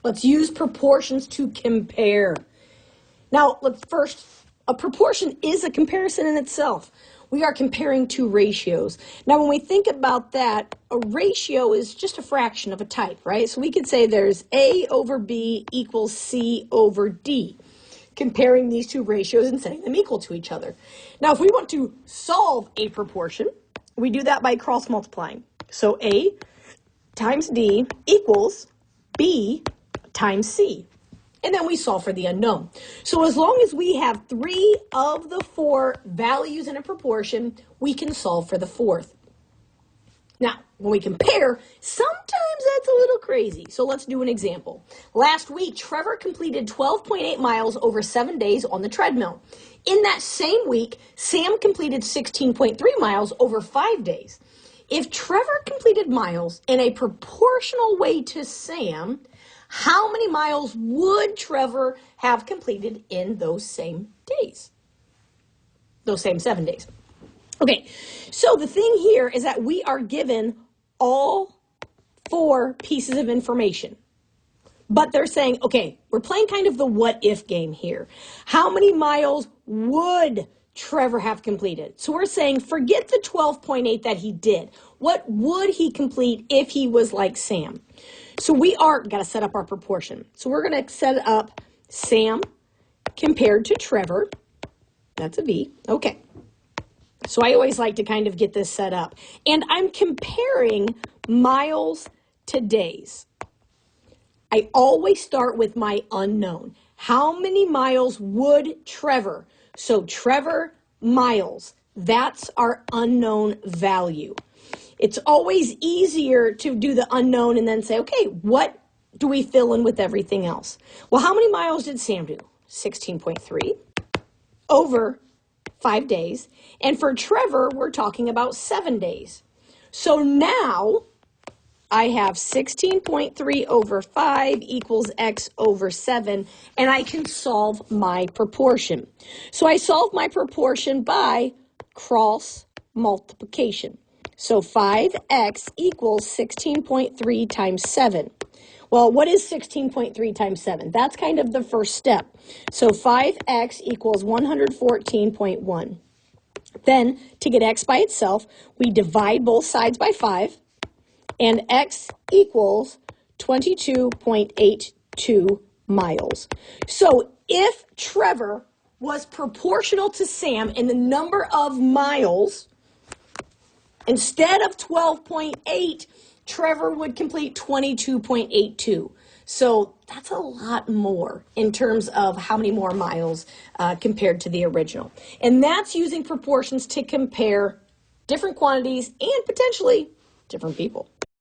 Let's use proportions to compare. Now, let's first, a proportion is a comparison in itself. We are comparing two ratios. Now, when we think about that, a ratio is just a fraction of a type, right? So we could say there's A over B equals C over D, comparing these two ratios and setting them equal to each other. Now, if we want to solve a proportion, we do that by cross multiplying. So A times D equals B times C. And then we solve for the unknown. So as long as we have 3 of the 4 values in a proportion, we can solve for the fourth. Now, when we compare, sometimes that's a little crazy. So let's do an example. Last week, Trevor completed 12.8 miles over 7 days on the treadmill. In that same week, Sam completed 16.3 miles over 5 days. If Trevor completed miles in a proportional way to Sam, how many miles would Trevor have completed in those same days? Those same 7 days. Okay, so the thing here is that we are given all 4 pieces of information. But they're saying, okay, we're playing kind of the what-if game here. How many miles would Trevor have completed? So we're saying, forget the 12.8 that he did. What would he complete if he was like Sam? So we are got to set up our proportion. So we're going to set up Sam compared to Trevor. That's a V. Okay. So I always like to kind of get this set up. And I'm comparing miles to days. I always start with my unknown. How many miles would Trevor? So Trevor, miles. That's our unknown value. It's always easier to do the unknown and then say, okay, what do we fill in with everything else? Well, how many miles did Sam do? 16.3 over 5 days. And for Trevor, we're talking about 7 days. So now I have 16.3 over 5 equals X over 7, and I can solve my proportion. So I solve my proportion by cross multiplication. So 5x equals 16.3 times 7. Well, what is 16.3 times 7? That's kind of the first step. So 5x equals 114.1. Then, to get x by itself, we divide both sides by 5, and x equals 22.82 miles. So if Trevor was proportional to Sam in the number of miles, instead of 12.8, Trevor would complete 22.82. So that's a lot more in terms of how many more miles compared to the original. And that's using proportions to compare different quantities and potentially different people.